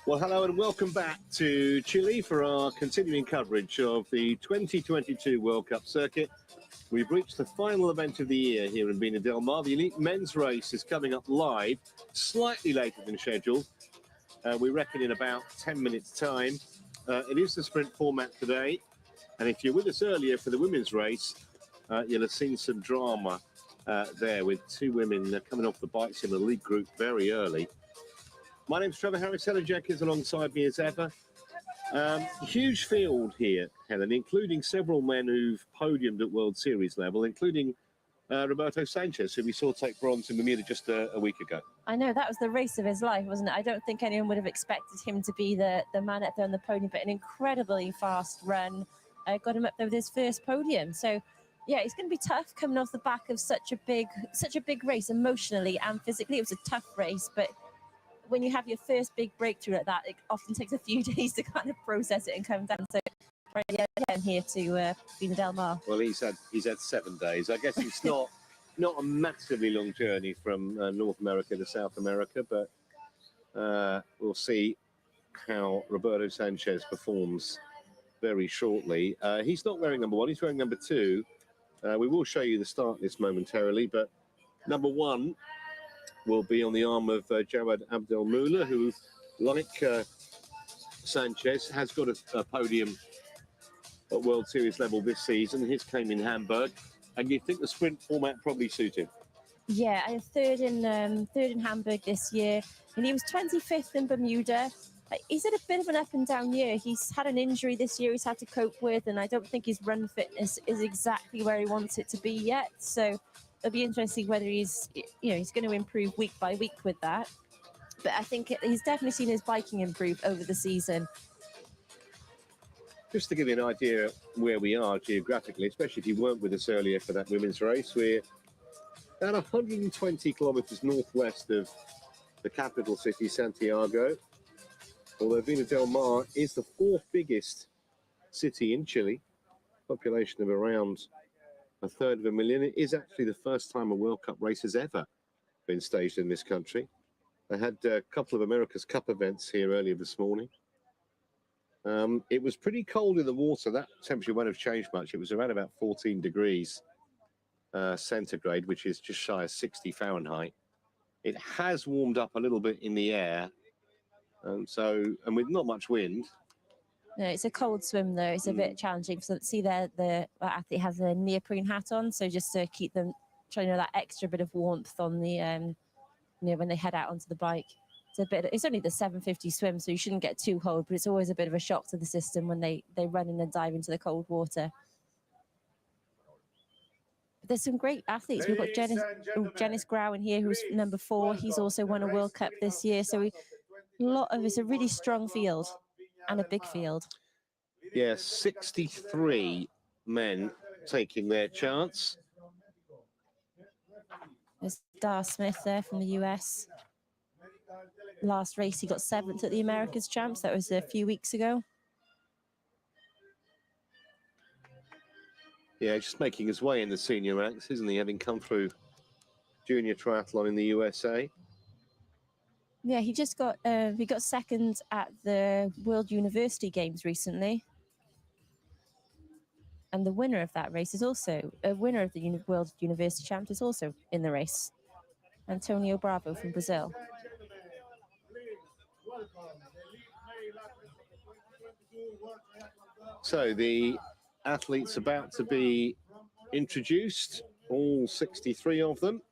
Well, hello and welcome back to Chile for our continuing coverage of the 2022 World Cup circuit. We've reached the final event of the year here in Vina del Mar. The elite men's race is coming up live, slightly later than scheduled. We reckon in about 10 minutes' time. It is the sprint format today. And if you're with us earlier for the women's race, you'll have seen some drama there with two women coming off the bikes in the lead group very early. My name's Trevor Harris. Helen Jenkins alongside me as ever. Huge field here, Helen, including several men who've podiumed at World Series level, including Roberto Sanchez, who we saw take bronze in Bermuda just a week ago. I know, that was the race of his life, wasn't it? I don't think anyone would have expected him to be the man up there on the podium, but an incredibly fast run got him up there with his first podium. So, yeah, it's going to be tough coming off the back of such a big race, emotionally and physically. It was a tough race, but when you have your first big breakthrough like that, it often takes a few days to kind of process it and come down. So, yeah, I'm here to Vina del Mar. Well, he's had 7 days. I guess it's not a massively long journey from North America to South America, but we'll see how Roberto Sanchez performs very shortly. He's not wearing number 1; he's wearing number 2. We will show you the start list momentarily, but number 1 will be on the arm of Jawad Abdelmoula, who, like Sanchez, has got a podium at World Series level this season. His came in Hamburg, and you think the sprint format probably suited? Yeah, I had third in Hamburg this year, and he was 25th in Bermuda. He's had a bit of an up and down year. He's had an injury this year he's had to cope with, and I don't think his run fitness is exactly where he wants it to be yet. So it'll be interesting whether he's going to improve week by week with that. But I think he's definitely seen his biking improve over the season. Just to give you an idea where we are geographically, especially if you weren't with us earlier for that women's race, we're about 120 kilometers northwest of the capital city, Santiago. Although Vina del Mar is the 4th biggest city in Chile, population of around 1/3 It is actually the first time a World Cup race has ever been staged in this country. They had a couple of America's Cup events here earlier this morning. It was pretty cold in the water. That temperature won't have changed much. It was around about 14 degrees centigrade, which is just shy of 60 Fahrenheit. It has warmed up a little bit in the air, and with not much wind. No, it's a cold swim though. It's a bit challenging. So see there, the athlete has a neoprene hat on, so just to keep them trying that extra bit of warmth on the when they head out onto the bike. It's only the 750 swim, so you shouldn't get too cold, but it's always a bit of a shock to the system when they run in and dive into the cold water. But there's some great athletes. We've got Janice Grau in here, who's number 4. He's also won a World Cup this year, so it's a really strong field and a big field. Yeah, 63 men taking their chance. There's Dar Smith there from the US. Last race, he got 7th at the America's Champs. That was a few weeks ago. Yeah, just making his way in the senior ranks, isn't he? Having come through junior triathlon in the USA. Yeah, he just got 2nd at the World University Games recently. And the winner of that race is also a winner of the World University Champs, is also in the race. Antonio Bravo from Brazil. So the athletes about to be introduced, all 63 of them.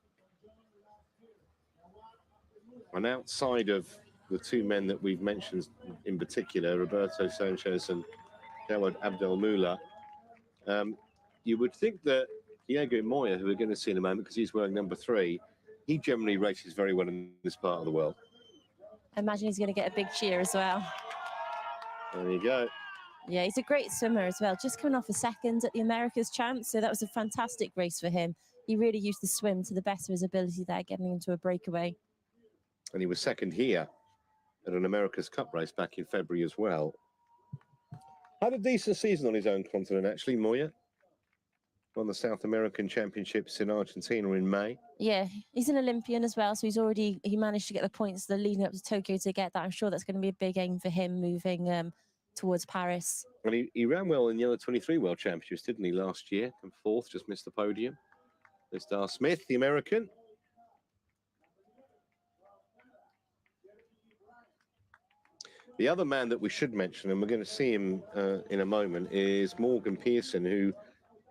And outside of the 2 men that we've mentioned in particular, Roberto Sanchez and Jawad Abdelmoula, you would think that Diego Moya, who we're going to see in a moment because he's wearing number 3, he generally races very well in this part of the world. I imagine he's going to get a big cheer as well. There you go. Yeah, he's a great swimmer as well. Just coming off a 2nd at the America's Champs, so that was a fantastic race for him. He really used the swim to the best of his ability there, getting into a breakaway. And he was 2nd here at an America's Cup race back in February as well. Had a decent season on his own continent, actually, Moya. won the South American Championships in Argentina in May. Yeah, he's an Olympian as well, so he managed to get the points leading up to Tokyo to get that. I'm sure that's going to be a big aim for him moving towards Paris. Well, he ran well in the under 23 World Championships, didn't he, last year? And fourth, just missed the podium. There's Dar Smith, the American. The other man that we should mention, and we're going to see him in a moment, is Morgan Pearson, who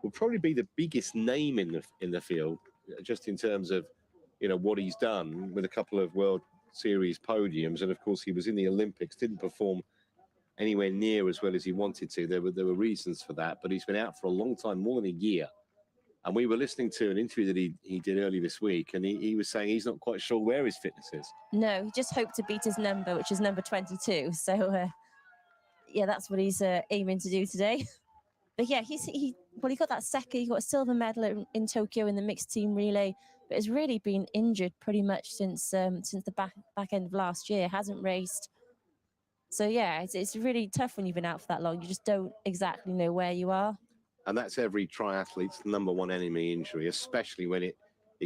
will probably be the biggest name in the field, just in terms of, you know, what he's done with a couple of World Series podiums, and of course he was in the Olympics, didn't perform anywhere near as well as he wanted to. There were reasons for that, but he's been out for a long time, more than a year. And we were listening to an interview that he did earlier this week, and he was saying he's not quite sure where his fitness is. No, he just hoped to beat his number, which is number 22. So, yeah, that's what he's aiming to do today. But yeah, he got that second. He got a silver medal in Tokyo in the mixed team relay, but has really been injured pretty much since the back end of last year. Hasn't raced. So yeah, it's really tough when you've been out for that long. You just don't exactly know where you are. And that's every triathlete's number one enemy, injury, especially when it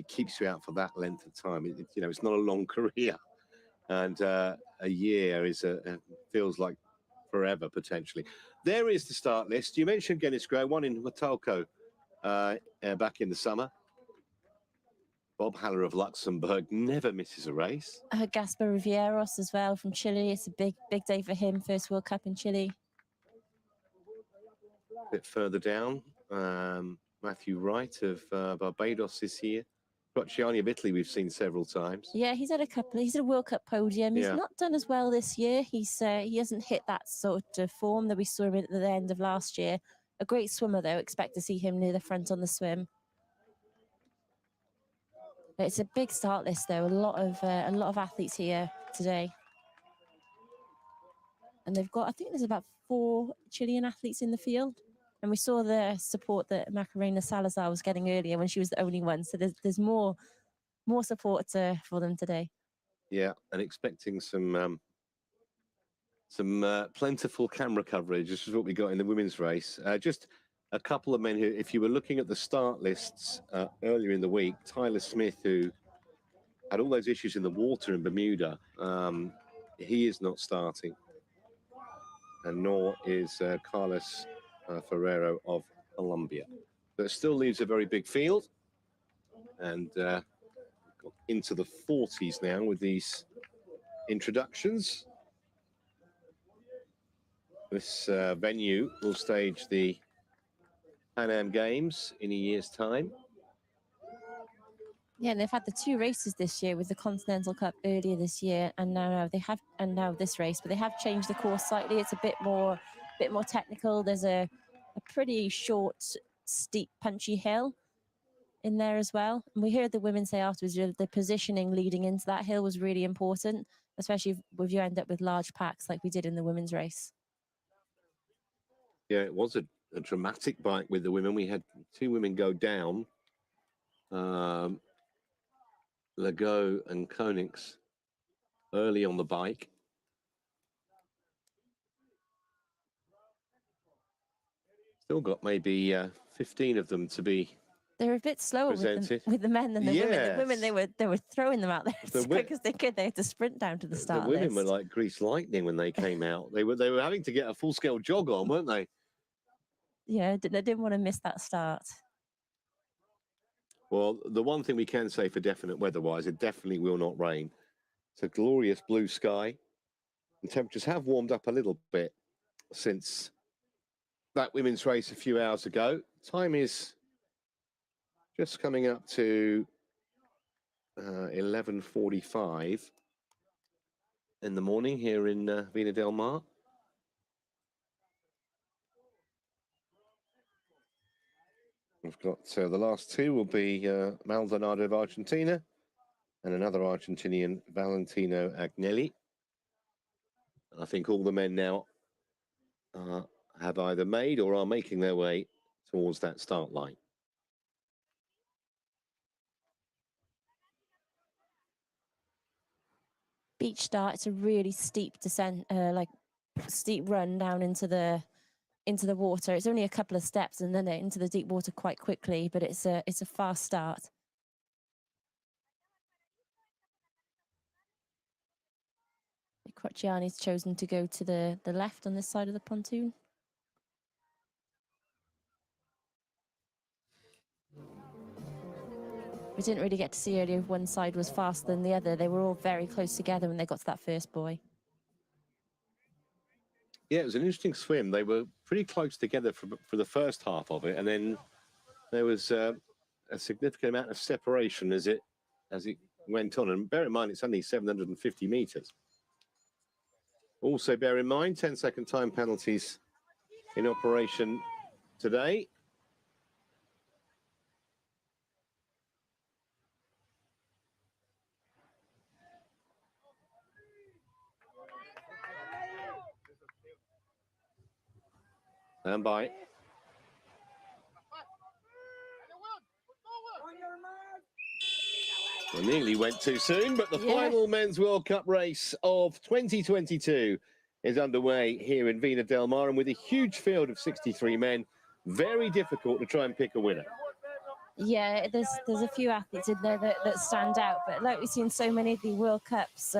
keeps you out for that length of time. You know, it's not a long career, and a year feels like forever potentially. There is the start list. You mentioned Guinness Gray, one in Huatulco back in the summer. Bob Haller of Luxembourg never misses a race. Gaspar Rivieros as well from Chile. It's a big day for him. First World Cup in Chile. A bit further down, Matthew Wright of Barbados is here. Grociani of Italy we've seen several times. Yeah, he's had a World Cup podium. He's not done as well this year. He hasn't hit that sort of form that we saw him at the end of last year. A great swimmer though. Expect to see him near the front on the swim. It's a big start list though. A lot of athletes here today. And they've got, I think there's about 4 Chilean athletes in the field. And we saw the support that Macarena Salazar was getting earlier when she was the only one. So there's more support for them today. Yeah, and expecting some plentiful camera coverage. This is what we got in the women's race. Just a couple of men who, if you were looking at the start lists earlier in the week, Tyler Smith, who had all those issues in the water in Bermuda, he is not starting. And nor is Carlos Ferrero of Colombia. But it still leaves a very big field. And got into the 40s now with these introductions. This venue will stage the Pan Am Games in a year's time. Yeah, and they've had the 2 races this year with the Continental Cup earlier this year, and now this race, but they have changed the course slightly. It's a bit more technical. There's a pretty short, steep, punchy hill in there as well. And we heard the women say afterwards the positioning leading into that hill was really important, especially if you end up with large packs like we did in the women's race. Yeah, it was a dramatic bike with the women. We had 2 women go down. Legault and Konings early on the bike. Still got maybe 15 of them to be. They're a bit slower with the men than the women. The women they were throwing them out there as quick as they could. They had to sprint down to the start. The women were like greased lightning when they came out. They were having to get a full scale jog on, weren't they? Yeah, they didn't want to miss that start. Well, the one thing we can say for definite weather-wise, it definitely will not rain. It's a glorious blue sky. And temperatures have warmed up a little bit since that women's race a few hours ago. Time is just coming up to 11:45 in the morning here in Vina del Mar. We've got the last 2 will be Maldonado of Argentina and another Argentinian, Valentino Agnelli. I think all the men now have either made or are making their way towards that start line. Beach start, it's a really steep descent, like steep run down into the into the water. It's only a couple of steps and then they're into the deep water quite quickly, but it's a fast start. Crociani's chosen to go to the left on this side of the pontoon. We didn't really get to see earlier if one side was faster than the other. They were all very close together when they got to that first buoy. Yeah, it was an interesting swim. They were pretty close together for the first half of it, and then there was a significant amount of separation as it went on. And bear in mind, it's only 750 meters. Also, bear in mind, 10-second time penalties in operation today. Stand by. Well, nearly went too soon, but the final Men's World Cup race of 2022 is underway here in Vina del Mar, and with a huge field of 63 men, very difficult to try and pick a winner. Yeah, there's a few athletes in there that stand out, but like we've seen so many of the World Cups,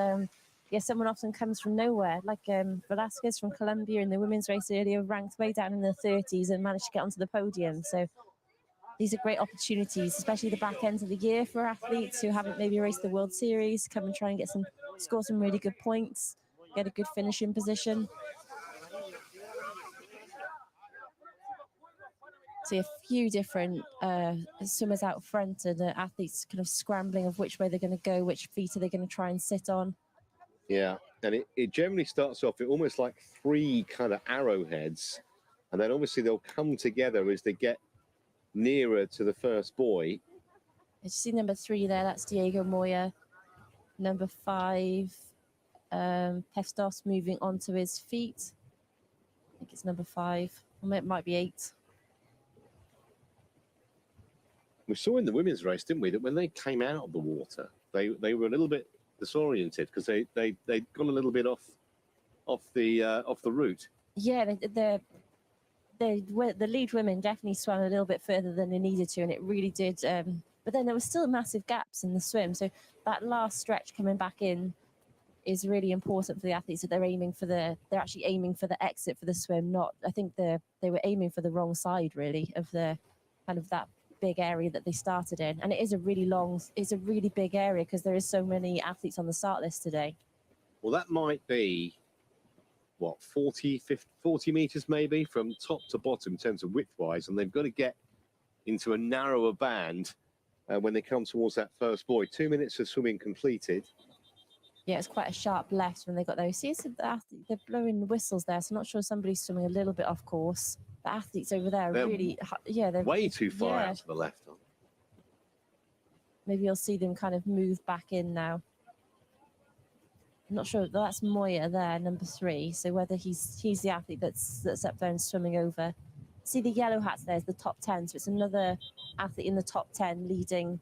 yeah, someone often comes from nowhere, like Velasquez from Colombia in the women's race earlier, ranked way down in the 30s and managed to get onto the podium. So these are great opportunities, especially the back end of the year for athletes who haven't maybe raced the World Series, come and try and score some really good points, get a good finishing position. See a few different swimmers out front and athletes kind of scrambling of which way they're going to go, which feet are they going to try and sit on. Yeah, and it generally starts off almost like three kind of arrowheads, and then obviously they'll come together as they get nearer to the first buoy. You see number 3 there, that's Diego Moya. Number 5, Pestos moving onto his feet. I think it's number 5, or it might be 8. We saw in the women's race, didn't we, that when they came out of the water, they were a little bit disoriented because they got a little bit off the route. Yeah, the lead women definitely swam a little bit further than they needed to, and it really did. But then there was still massive gaps in the swim, so that last stretch coming back in is really important for the athletes. That they're actually aiming for the exit for the swim. I think they were aiming for the wrong side really of the kind of that big area that they started in, and it's a really big area because there is so many athletes on the start list today. Well, that might be what, 40 meters maybe from top to bottom in terms of width wise, and they've got to get into a narrower band when they come towards that first buoy. 2 minutes of swimming completed. Yeah, it's quite a sharp left when they got there. See, they're blowing whistles there, so I'm not sure somebody's swimming a little bit off course. The athletes over there are really, they're way too far out to the left. Maybe you'll see them kind of move back in now. I'm not sure. That's Moya there, number 3. So whether he's the athlete that's up there and swimming over. See the yellow hats there is the top 10. So it's another athlete in the top 10 leading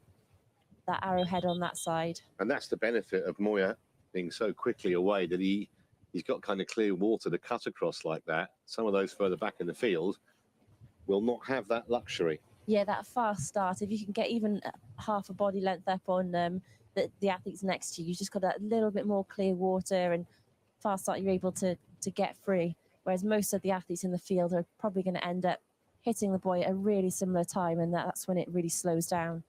that arrowhead on that side. And that's the benefit of Moya being so quickly away, that he's got kind of clear water to cut across like that. Some of those further back in the field will not have that luxury. Yeah, that fast start, if you can get even half a body length up on the athletes next to you, you've just got that little bit more clear water, and fast start you're able to get free. Whereas most of the athletes in the field are probably going to end up hitting the buoy at a really similar time, and that's when it really slows down.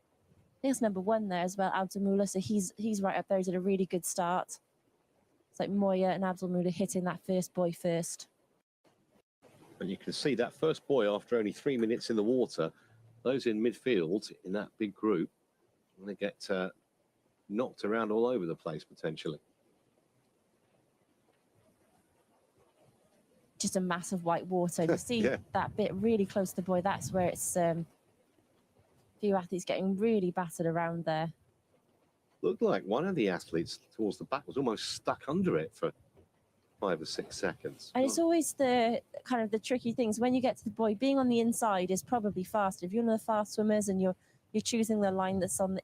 There's number 1 there as well, Abdelmoula, so he's right up there. He's at a really good start. It's like Moya and Abdelmoula hitting that first buoy first. And you can see that first buoy after only 3 minutes in the water, those in midfield in that big group, they get knocked around all over the place potentially. Just a massive white water. You see that bit really close to the buoy. That's where it's a few athletes getting really battered around there. Looked like one of the athletes towards the back was almost stuck under it for 5 or 6 seconds. And it's always the kind of the tricky things when you get to the buoy. Being on the inside is probably faster. If you're one of the fast swimmers and you're choosing the line that's on the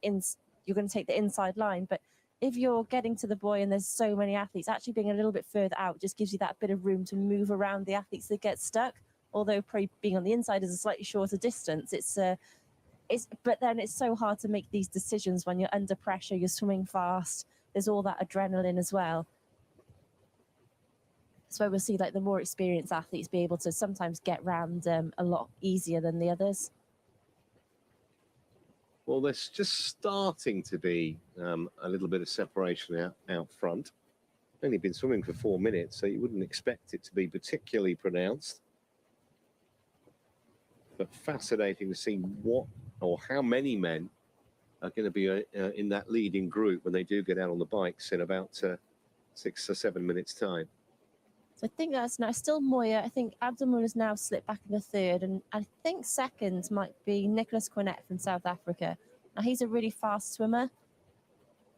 you're going to take the inside line. But if you're getting to the buoy and there's so many athletes, actually being a little bit further out just gives you that bit of room to move around the athletes that get stuck. although probably being on the inside is a slightly shorter distance, but then it's so hard to make these decisions when you're under pressure, you're swimming fast, there's all that adrenaline as well. So we'll see like the more experienced athletes be able to sometimes get round a lot easier than the others. Well, there's just starting to be a little bit of separation out front. Only been swimming for 4 minutes, so you wouldn't expect it to be particularly pronounced. But fascinating to see what or how many men are going to be in that leading group when they do get out on the bikes in about 6 or 7 minutes' time. So I think that's now still Moya. I think Abdul has now slipped back in the third, and I think second might be Nicholas Quinnett from South Africa. Now he's a really fast swimmer.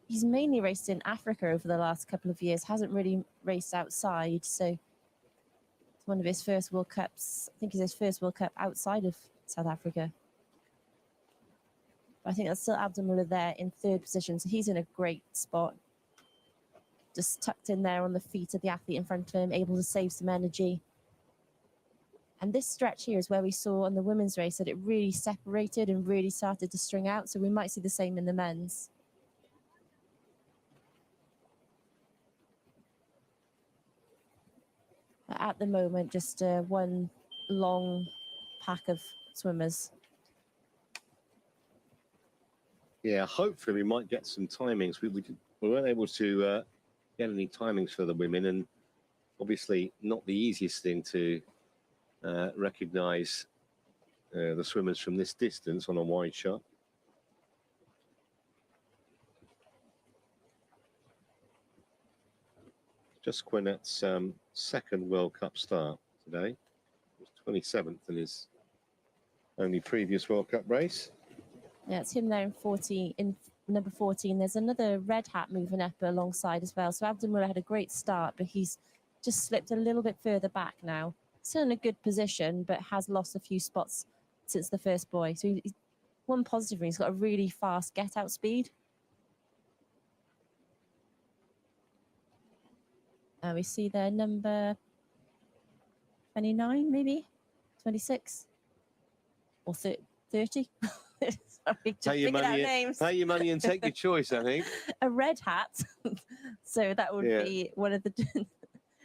He's mainly raced in Africa over the last couple of years, hasn't really raced outside. So it's one of his first World Cups. I think it's his first World Cup outside of South Africa. But I think that's still Abdul there in third position. So he's in a great spot. Just tucked in there on the feet of the athlete in front of him, able to save some energy. And this stretch here is where we saw on the women's race that it really separated and really started to string out. So we might see the same in the men's. But at the moment, just one long pack of swimmers. Yeah, hopefully we might get some timings. We weren't able to get any timings for the women, and obviously not the easiest thing to recognise the swimmers from this distance on a wide shot. Just Quinnett's second World Cup start today. It was 27th in his only previous World Cup race. Yeah, it's him there in number 14. There's another red hat moving up alongside as well. So Abdullah had a great start, but he's just slipped a little bit further back now. Still in a good position, but has lost a few spots since the first buoy. So he's one positive thing, he's got a really fast get-out speed. We see there number 29, maybe 26 or 30. Sorry, pay your money and take your choice, I think. A red hat. So that would be one of the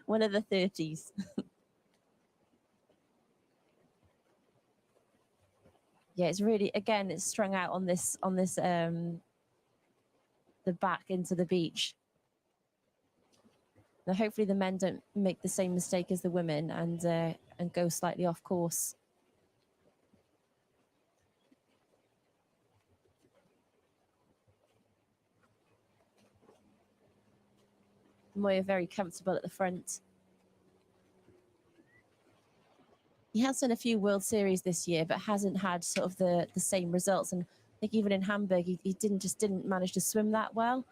30s. Yeah, it's really, again, it's strung out on this the back into the beach. Now hopefully the men don't make the same mistake as the women and go slightly off course. Moya very comfortable at the front. He has done a few World Series this year, but hasn't had sort of the same results. And I think even in Hamburg, he didn't manage to swim that well.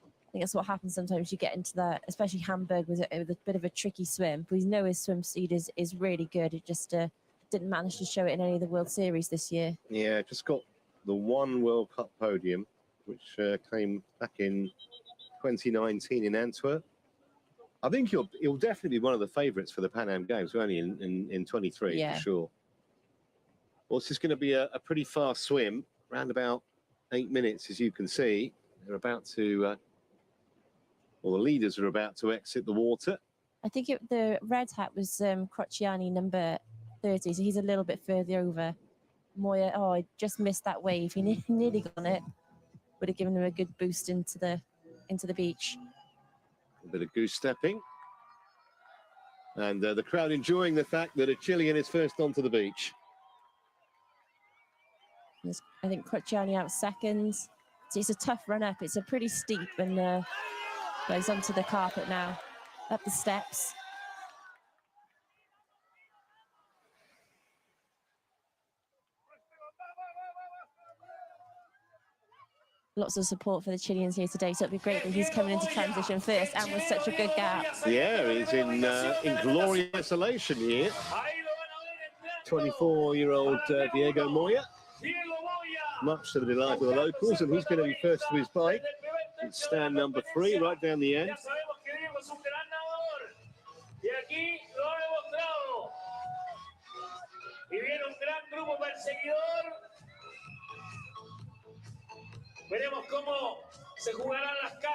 I think that's what happens sometimes. You get into that, especially Hamburg with a bit of a tricky swim. But we know his swim speed is really good. It just didn't manage to show it in any of the World Series this year. Yeah, just got the one World Cup podium, which came back in 2019 in Antwerp. I think he'll definitely be one of the favourites for the Pan Am Games. We're only in 23 for sure. Well, this is going to be a pretty fast swim, around about 8 minutes, as you can see. They're about to, the leaders are about to exit the water. I think the red hat was Crociani, number 30, so he's a little bit further over. Moya, I just missed that wave. He nearly got on it. Would have given him a good boost into the beach. A bit of goose stepping. And the crowd enjoying the fact that a Chilean is first onto the beach. I think Crociani out second. So it's a tough run up. It's a pretty steep, and goes onto the carpet now, up the steps. Lots of support for the Chileans here today, so it'd be great that he's coming into transition first and with such a good gap. Yeah, he's in glorious isolation here. 24-year-old Diego Moya. Much to the delight of the locals, and he's going to be first to his bike. It's stand number 3, right down the end.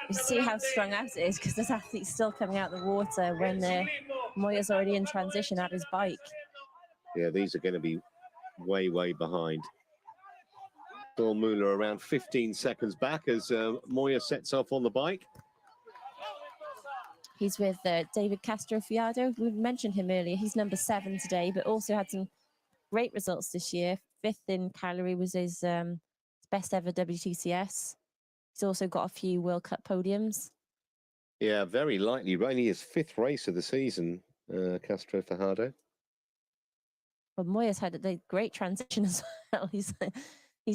You see how strung out it is because there's athletes still coming out the water when Moya's already in transition at his bike. Yeah, these are going to be way, way behind. Bill Mueller around 15 seconds back as Moya sets off on the bike. He's with David Castrofiado. We mentioned him earlier. He's number 7 today, but also had some great results this year. 5th in Calgary was his best ever WTCS. He's also got a few World Cup podiums. Yeah, very likely. Only his 5th race of the season, Castro Fajardo. Well, Moya's had a great transition as well. He's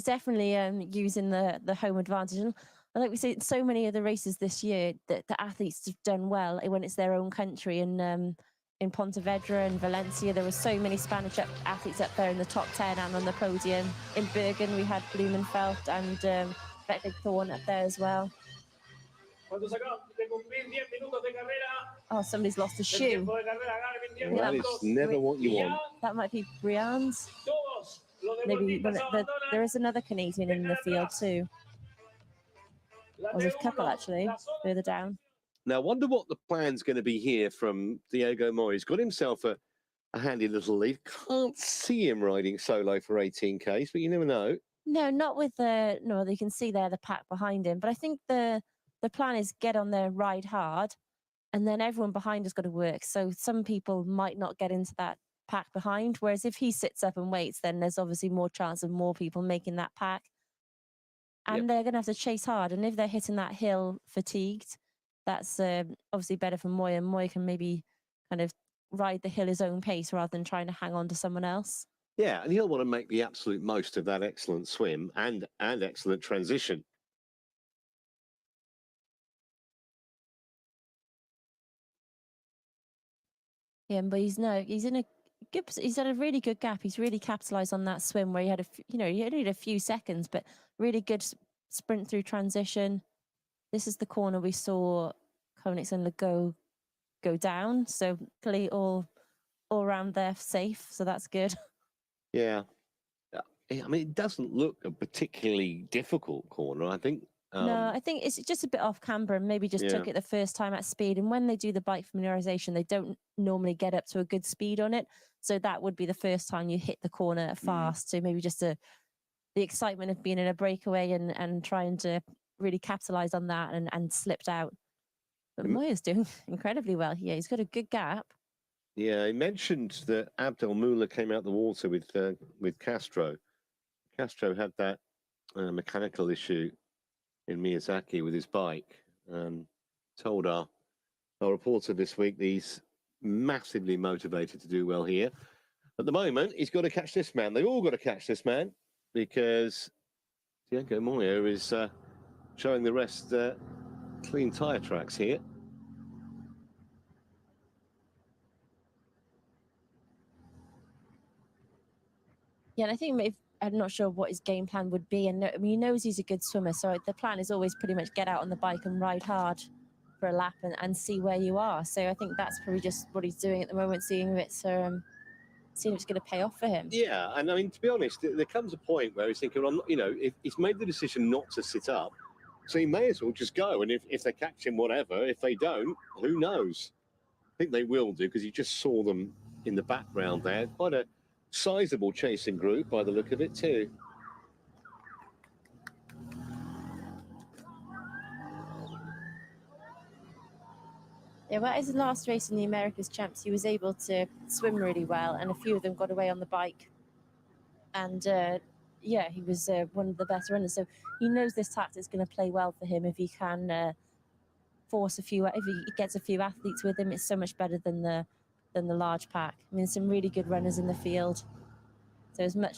definitely using the home advantage. And like we say, so many of the races this year that the athletes have done well when it's their own country. And in Pontevedra and Valencia, there were so many Spanish athletes up there in the top 10 and on the podium. In Bergen, we had Blumenfeld and Vettel Thorn up there as well. Oh, somebody's lost a shoe. That is never what you want. That might be Brian's. Maybe there is another Canadian in the field too. Or there's a couple actually, further down. Now, I wonder what the plan's going to be here from Diego Moya. He's got himself a handy little lead. Can't see him riding solo for 18Ks, but you never know. No, not with no, you can see there the pack behind him. But I think the plan is get on there, ride hard, and then everyone behind has got to work. So some people might not get into that pack behind, whereas if he sits up and waits, then there's obviously more chance of more people making that pack. And they're going to have to chase hard. And if they're hitting that hill fatigued, that's obviously better for Moya. Moya can maybe kind of ride the hill his own pace rather than trying to hang on to someone else. Yeah, and he'll want to make the absolute most of that excellent swim and excellent transition. Yeah, but he's in a good. He's had a really good gap. He's really capitalized on that swim where he had he only had a few seconds, but really good sprint through transition. This is the corner we saw Koenigsegg go down. So clearly all around there safe. So that's good. Yeah, I mean it doesn't look a particularly difficult corner. I think. No, I think it's just a bit off camber and maybe just took it the first time at speed. And when they do the bike familiarization, they don't normally get up to a good speed on it. So that would be the first time you hit the corner fast. So maybe just the excitement of being in a breakaway and trying to really capitalize on that and slipped out. But Moya's doing incredibly well here. He's got a good gap. Yeah, he mentioned that Abdel Muller came out the water with Castro. Castro had that mechanical issue in Miyazaki with his bike. Told our reporter this week that he's massively motivated to do well here. At the moment, he's got to catch this man. They've all got to catch this man because Diego Moya is showing the rest clean tyre tracks here. Yeah, and I think I'm not sure what his game plan would be. And I mean, he knows he's a good swimmer. So the plan is always pretty much get out on the bike and ride hard for a lap and see where you are. So I think that's probably just what he's doing at the moment, seeing if it's going to pay off for him. Yeah, and I mean, to be honest, there comes a point where he's thinking, well, if he's made the decision not to sit up, so he may as well just go. And if they catch him, whatever. If they don't, who knows? I think they will do because you just saw them in the background there. Quite a sizable chasing group by the look of it too. Yeah, well, his last race in the America's Champs, he was able to swim really well, and a few of them got away on the bike. And yeah, he was one of the best runners. So he knows this tactic's going to play well for him if he can force if he gets a few athletes with him. It's so much better than the large pack. I mean, some really good runners in the field. So as much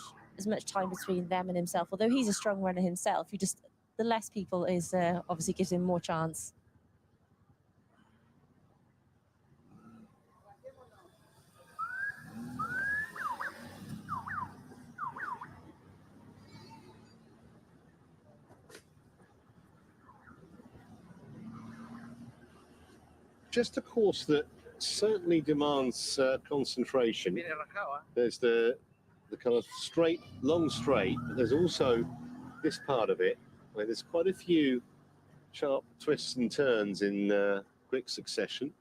time between them and himself. Although he's a strong runner himself, the less people is obviously gives him more chance. Just a course that certainly demands concentration. There's the the kind of straight, long straight, but there's also this part of it where there's quite a few sharp twists and turns in quick succession.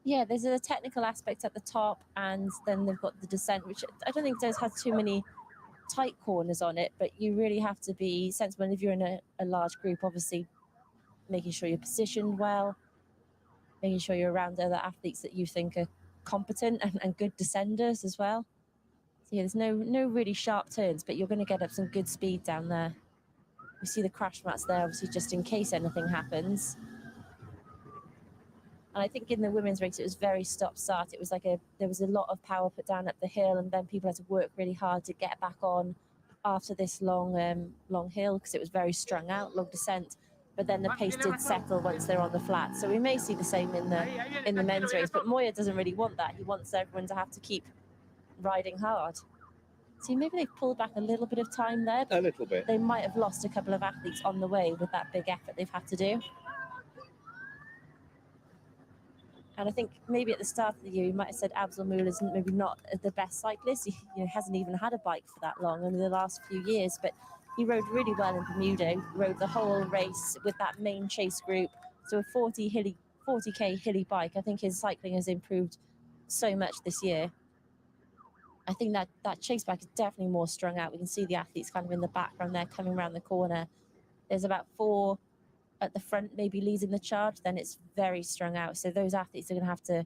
Yeah, there's a technical aspect at the top, and then they've got the descent, which I don't think has too many tight corners on it, but you really have to be sensible. And if you're in a large group, obviously making sure you're positioned well, making sure you're around other athletes that you think are competent and good descenders as well. So yeah, there's no really sharp turns, but you're going to get up some good speed down there. We see the crash mats there, obviously, just in case anything happens. And I think in the women's race, it was very stop-start. It was like there was a lot of power put down up the hill, and then people had to work really hard to get back on after this long hill, because it was very strung out, long descent. But then the pace did settle once they're on the flat. So we may see the same in the men's race. But Moya doesn't really want that. He wants everyone to have to keep riding hard. See, maybe they've pulled back a little bit of time there. A little bit. They might have lost a couple of athletes on the way with that big effort they've had to do. And I think maybe at the start of the year, you might have said Abdul Mulah's maybe not the best cyclist. He hasn't even had a bike for that long, only the last few years. But he rode really well in Bermuda, rode the whole race with that main chase group. So a 40K hilly bike. I think his cycling has improved so much this year. I think that chase bike is definitely more strung out. We can see the athletes kind of in the background there coming around the corner. There's about 4 at the front, maybe leading the charge. Then it's very strung out. So those athletes are going to have to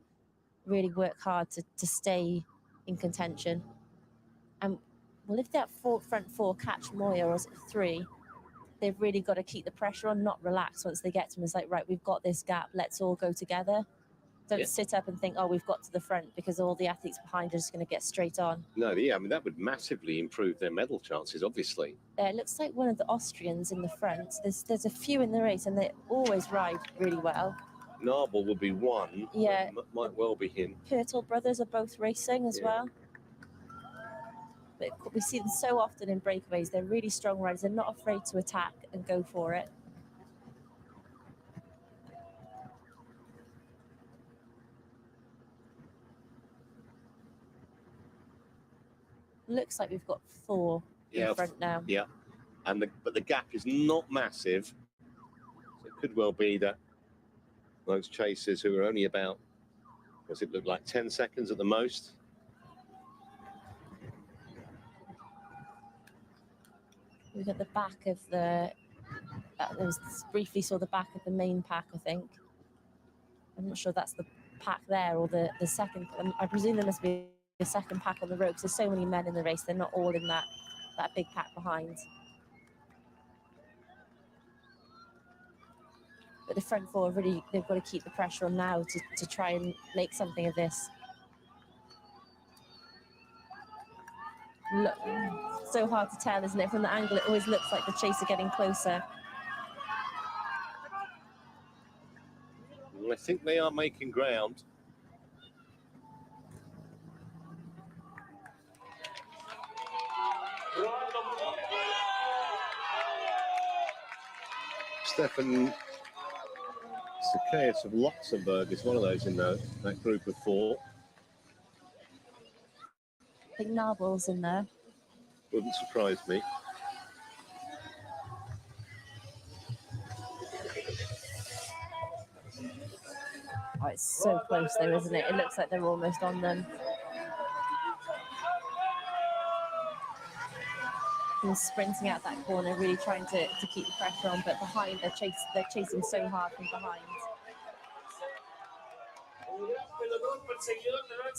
really work hard to stay in contention. And well, if that front 4 catch Moya, or is it 3, they've really got to keep the pressure on, not relax once they get to him. It's like, right, we've got this gap. Let's all go together. Don't sit up and think, oh, we've got to the front, because all the athletes behind are just going to get straight on. No, yeah, I mean, that would massively improve their medal chances, obviously. It looks like one of the Austrians in the front. There's a few in the race, and they always ride really well. Narbel would be one. Yeah. Might well be him. Pirtle brothers are both racing as well. But we see them so often in breakaways. They're really strong riders. They're not afraid to attack and go for it. Looks like we've got 4 in front now. Yeah, but the gap is not massive. So it could well be that those chasers who are only about, does it look like 10 seconds at the most? We've got the back of briefly saw the back of the main pack, I think. I'm not sure that's the pack there or the second. I presume there must be the second pack on the road, because there's so many men in the race. They're not all in that big pack behind. But the front 4 really, they've got to keep the pressure on now to try and make something of this. Look, so hard to tell, isn't it? From the angle, it always looks like the chaser getting closer. I think they are making ground. Stefan Zacchaeus of Luxembourg is one of those in that group of 4. I think Narbel's in there. Wouldn't surprise me. Oh, it's so close though, isn't it? It looks like they're almost on them. And sprinting out that corner, really trying to keep the pressure on, but behind they're chasing so hard from behind.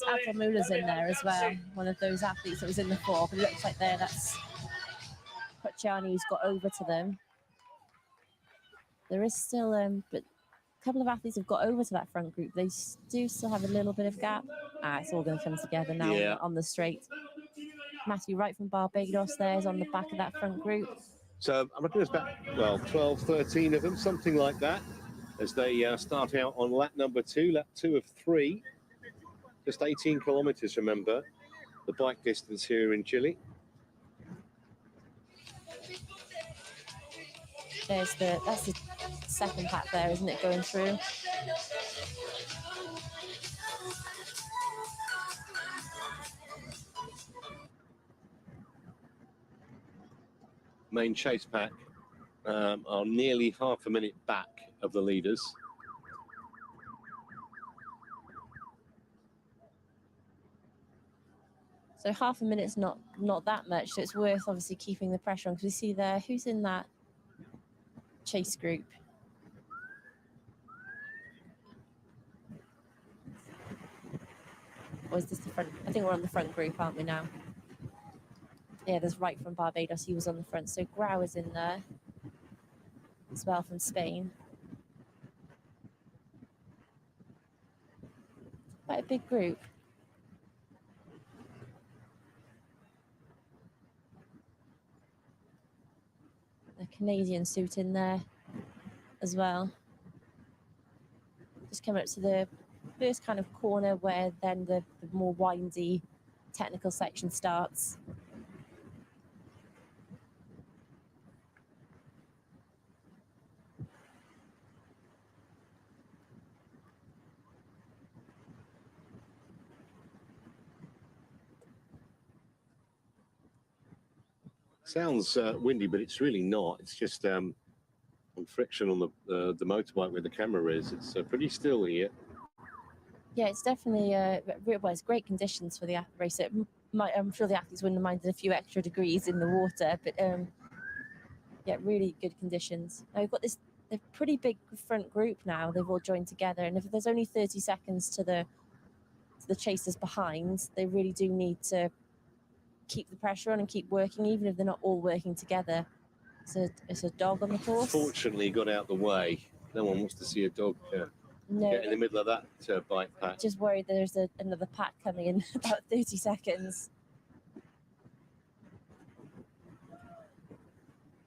Abdul Mulah's in there as well, one of those athletes that was in the 4, but it looks like that's Pocciani who's got over to them. There is still, but a couple of athletes have got over to that front group. They do still have a little bit of gap. It's all going to come together now on the straight. Matthew Wright from Barbados there is on the back of that front group. So I reckon there's about 12, 13 of them, something like that, as they start out on lap number 2, lap 2 of 3. Just 18 kilometres, remember, the bike distance here in Chile. That's the second pack there, isn't it, going through? main chase pack are nearly half a minute back of the leaders. So half a minute's not that much, so it's worth obviously keeping the pressure on, because we see there who's in that chase group. Or is this the front? I think we're on the front group, aren't we now? Yeah, there's Wright from Barbados. He was on the front. So Grau is in there as well from Spain. Quite a big group. A Canadian suit in there as well. Just coming up to the first kind of corner where then the more windy technical section starts. Sounds windy, but it's really not. It's just friction on the motorbike where the camera is. It's pretty still here. Yeah, it's definitely well, it's great conditions for the race. I'm sure the athletes wouldn't have minded a few extra degrees in the water, but yeah, really good conditions. Now we've got this pretty big front group now. They've all joined together, and if there's only 30 seconds to the chasers behind, they really do need to keep the pressure on and keep working, even if they're not all working together. It's a dog on the course. Fortunately, got out the way. No one wants to see a dog get in the middle of that bike pack. Just worried there's another pack coming in about 30 seconds.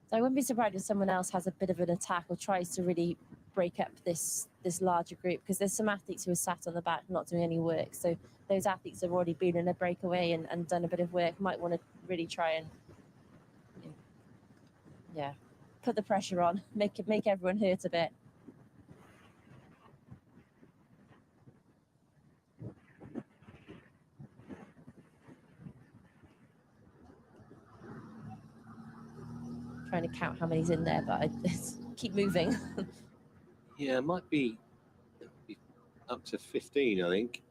So I wouldn't be surprised if someone else has a bit of an attack or tries to really break up this larger group, because there's some athletes who are sat on the back not doing any work. So those athletes have already been in a breakaway and done a bit of work, might want to really try and put the pressure on, make everyone hurt a bit. Trying to count how many's in there, but I keep moving. Yeah, it might be up to 15, I think.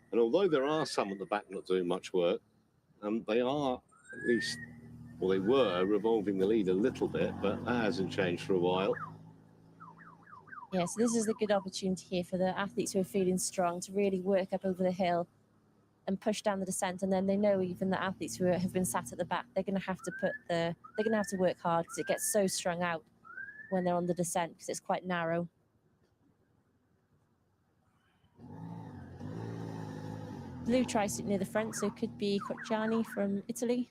And although there are some at the back not doing much work, they are at least, well, they were revolving the lead a little bit, but that hasn't changed for a while. Yeah, so this is a good opportunity here for the athletes who are feeling strong to really work up over the hill and push down the descent. And then they know even the athletes who have been sat at the back, they're going to have to work hard, because it gets so strung out when they're on the descent, because it's quite narrow. Blue tri-suit near the front, so it could be Cocciani from Italy.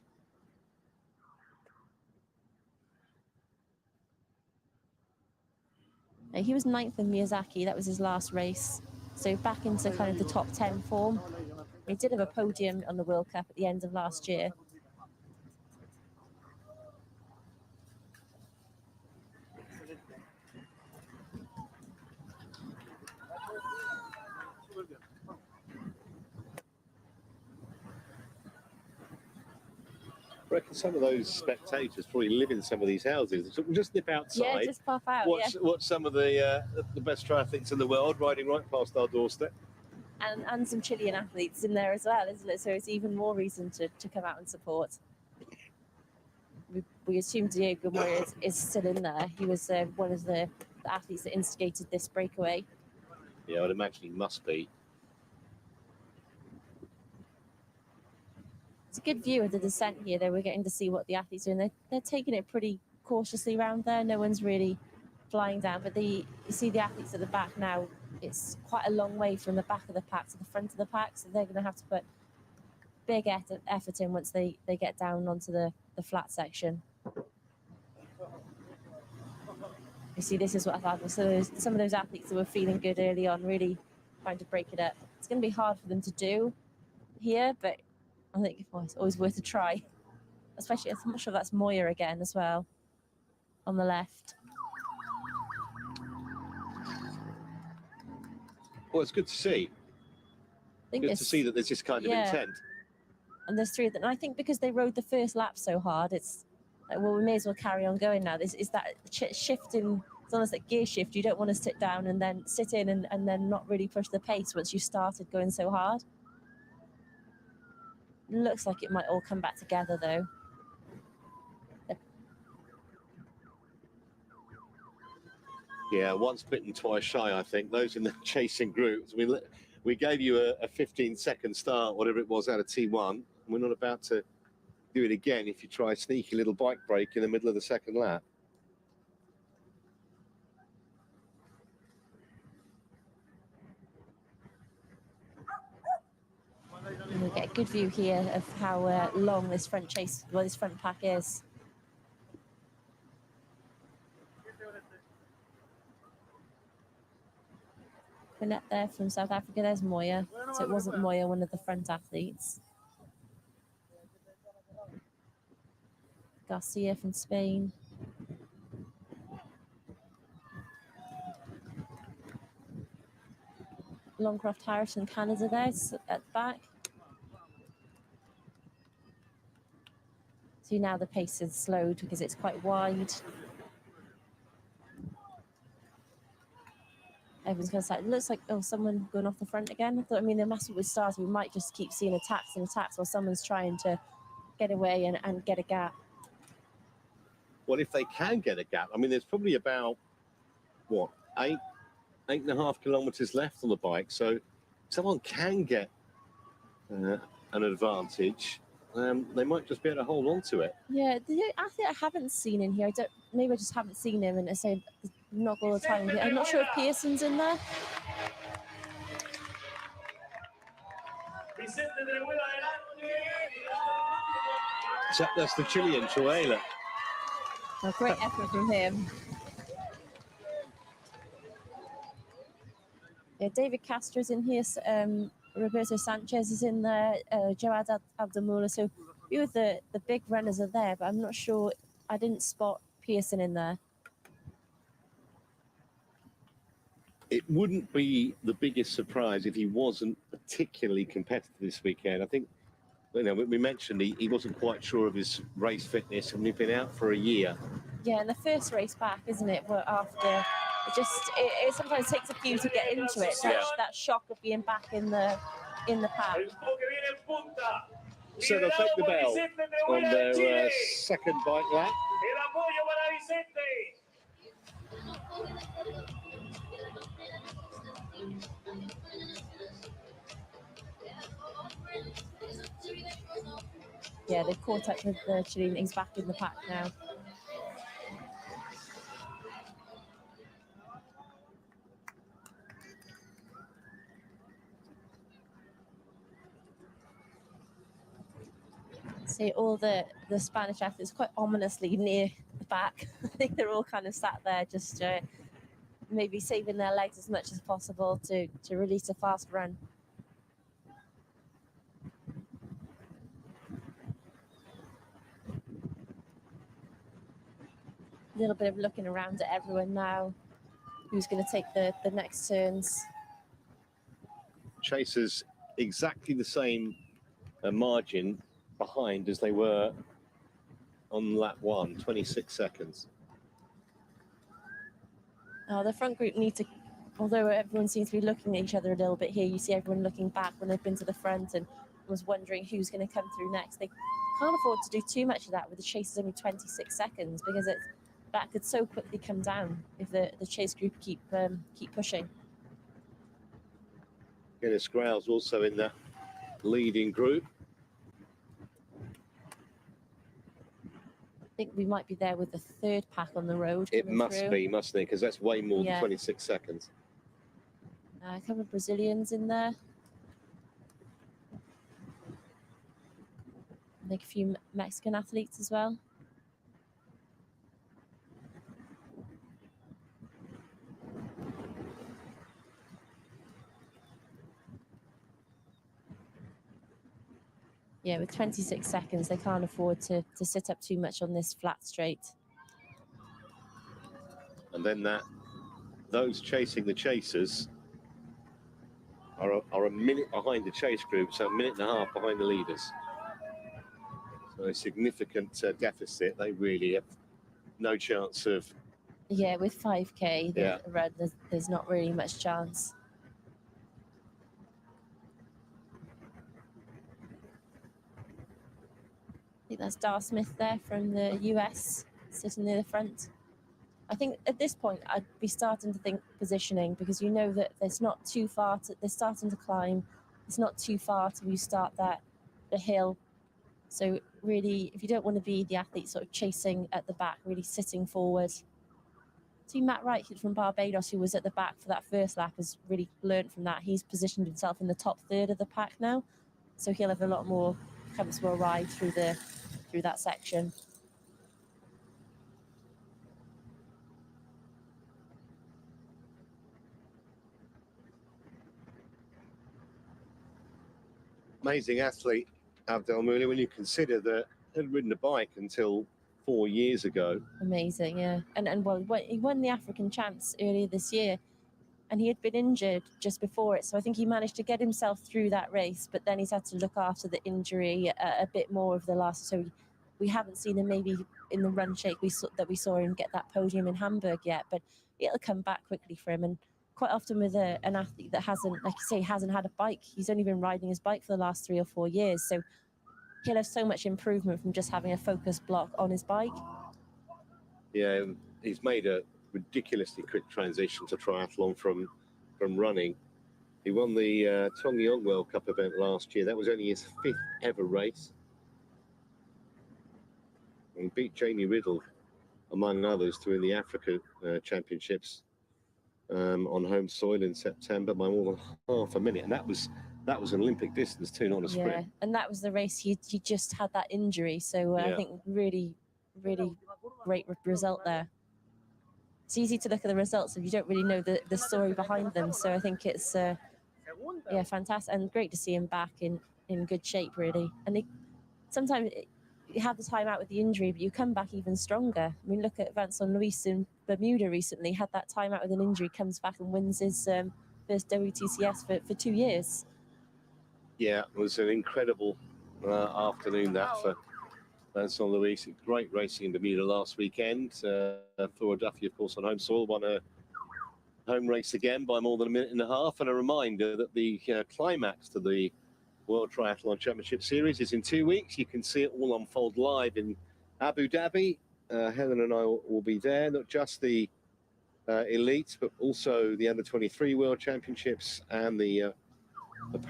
He was 9th in Miyazaki. That was his last race. So back into kind of the top 10 form. He did have a podium on the World Cup at the end of last year. I reckon some of those spectators probably live in some of these houses. So we'll just nip outside. Yeah, just pop out. Watch some of the best triathletes in the world riding right past our doorstep. And some Chilean athletes in there as well, isn't it? So it's even more reason to come out and support. We assume Diego Moya is still in there. He was one of the athletes that instigated this breakaway. Yeah, I'd imagine he must be. It's a good view of the descent here, though. We're getting to see what the athletes are doing. They're taking it pretty cautiously around there. No one's really flying down, but you see the athletes at the back now. It's quite a long way from the back of the pack to the front of the pack, so they're going to have to put big effort in once they get down onto the flat section. You see, this is what happened. So some of those athletes that were feeling good early on, really trying to break it up. It's going to be hard for them to do here, but I think it's always worth a try. Especially, I'm not sure that's Moya again as well, on the left. Well, it's good to see. I think Good it's, to see that there's this kind of intent. And there's 3 of them. And I think because they rode the first lap so hard, it's like, well, we may as well carry on going now. This is that shift in, it's almost like gear shift. You don't want to sit down and then sit in and then not really push the pace once you started going so hard. Looks like it might all come back together though. Yeah, once bitten, twice shy, I think. Those in the chasing groups. We gave you a 15-second start, whatever it was, out of T1. We're not about to do it again if you try a sneaky little bike break in the middle of the second lap. And we get a good view here of how long this front this front pack is. Net there from South Africa. There's Moya. So it wasn't Moya, one of the front athletes. Garcia from Spain. Longcroft Harris from Canada there at the back. See, now the pace is slowed because it's quite wide. Everyone's going to say, it looks like, oh, someone going off the front again. I thought, I mean, the massive would start, we might just keep seeing attacks and attacks while someone's trying to get away and get a gap. Well, if they can get a gap, I mean, there's probably about, what, 8.5 kilometres left on the bike. So someone can get an advantage. They might just be able to hold on to it. Yeah, the athlete I haven't seen in here, maybe I just haven't seen him and I say not all the time. I'm not sure if Pearson's in there. So that's the Chilean, Chuela. A great effort from him. Yeah, David Castro's in here. Roberto Sanchez is in there. Joad Abdamula. So a few of the big runners are there, but I'm not sure. I didn't spot Pearson in there. It wouldn't be the biggest surprise if he wasn't particularly competitive this weekend. I think, you know, we mentioned he wasn't quite sure of his race fitness, and he'd been out for a year. Yeah, and the first race back, isn't it? But after, it sometimes takes a few to get into it. That shock of being back in the pack. So they'll take the bell on their second bike lap. Yeah, they've caught up with the Chilean. He's back in the pack now. See, all the Spanish athletes quite ominously near the back. I think they're all kind of sat there just maybe saving their legs as much as possible to release a fast run. A little bit of looking around at everyone now. Who's going to take the next turns? Chasers exactly the same margin behind as they were on lap 1, 26 seconds. The front group need to, although everyone seems to be looking at each other a little bit here, you see everyone looking back when they've been to the front and was wondering who's going to come through next. They can't afford to do too much of that with the chasers only 26 seconds because that could so quickly come down if the chase group keep pushing. Guinness Grau's also in that leading group. I think we might be there with the third pack on the road. It must be, mustn't it? Because that's way more than 26 seconds. A couple of Brazilians in there. I think a few Mexican athletes as well. Yeah, with 26 seconds, they can't afford to sit up too much on this flat straight. And then those chasing the chasers are a minute behind the chase group, so a minute and a half behind the leaders. So a significant deficit. They really have no chance of. Yeah, with 5K, Yeah. there's not really much chance. I think that's Dar Smith there from the US, sitting near the front. I think at this point, I'd be starting to think positioning, because you know that there's not too far they're starting to climb. It's not too far till you start the hill. So really, if you don't want to be the athlete sort of chasing at the back, really sitting forward. See, Matt Wright from Barbados, who was at the back for that first lap, has really learned from that. He's positioned himself in the top third of the pack now, so he'll have a lot more comfortable ride through that section. Amazing athlete, Abdel Mouli, when you consider that he hadn't ridden a bike until 4 years ago. Amazing, yeah. And well, he won the African Champs earlier this year, and he had been injured just before it. So I think he managed to get himself through that race, but then he's had to look after the injury a bit more of the last. So we haven't seen him maybe in the run shape that we saw him get that podium in Hamburg yet, but it'll come back quickly for him. And quite often with an athlete that hasn't, like you say, hasn't had a bike, he's only been riding his bike for the last 3 or 4 years. So he'll have so much improvement from just having a focus block on his bike. Yeah, he's made a ridiculously quick transition to triathlon from running. He won the Tongyong World Cup event last year. That was only his 5th ever race. And beat Jamie Riddle, among others, to win the Africa Championships on home soil in September by more than half a minute. And that was an Olympic distance too, not a sprint. Yeah, and that was the race he just had that injury. So I think really, really great result there. It's easy to look at the results if you don't really know the story behind them. So I think it's yeah, fantastic, and great to see him back in good shape, really. And sometimes you have the time out with the injury, but you come back even stronger. I mean, look at Vincent Luis in Bermuda recently, had that time out with an injury, comes back and wins his first WTCS for 2 years. Yeah, it was an incredible afternoon that for Vincent Luis. Great racing in Bermuda last weekend. Flora Duffy, of course, on home soil, won a home race again by more than a minute and a half. And a reminder that the climax to the World Triathlon Championship Series is in 2 weeks. You can see it all unfold live in Abu Dhabi. Helen and I will be there, not just the elites, but also the Under-23 World Championships and the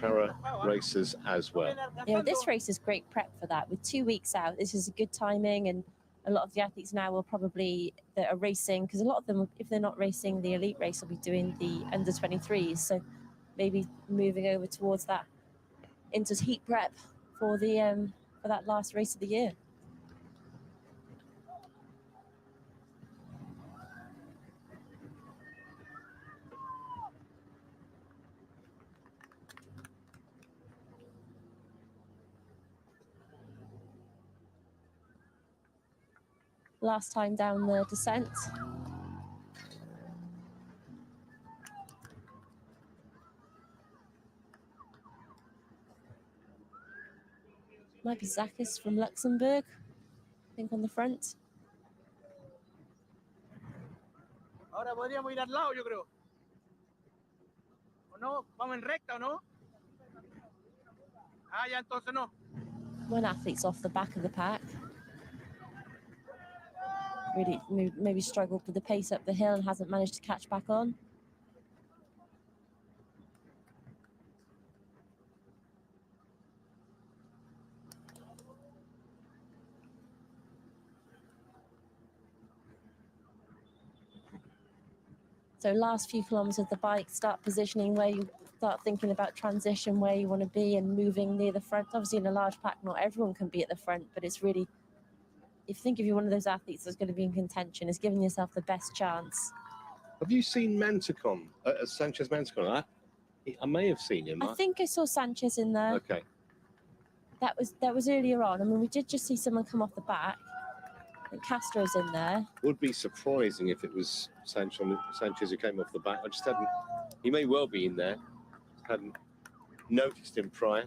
para racers as well. Yeah, this race is great prep for that. With 2 weeks out, this is a good timing, and a lot of the athletes now will probably that are racing, because a lot of them, if they're not racing the elite race, will be doing the Under-23s. So maybe moving over towards that into heat prep for the for that last race of the year. Last time down the descent. Might be Zakis from Luxembourg, I think, on the front. Ahora podríamos ir al lado, yo creo. ¿O no? ¿Vamos en recta o no? Ah, ya, entonces no. One athlete's off the back of the pack. Really maybe struggled with the pace up the hill and hasn't managed to catch back on. So last few kilometers of the bike, start positioning where you start thinking about transition, where you want to be and moving near the front. Obviously in a large pack, not everyone can be at the front, but it's really, if you're one of those athletes that's going to be in contention, is giving yourself the best chance. Have you seen Mantecon, Sanchez Mantecon? I may have seen him. I think I saw Sanchez in there. Okay. That was earlier on. I mean, we did just see someone come off the back. I think Castro's in there. Would be surprising if it was Sanchez who came off the back. I just hadn't. He may well be in there. hadn't noticed him prior.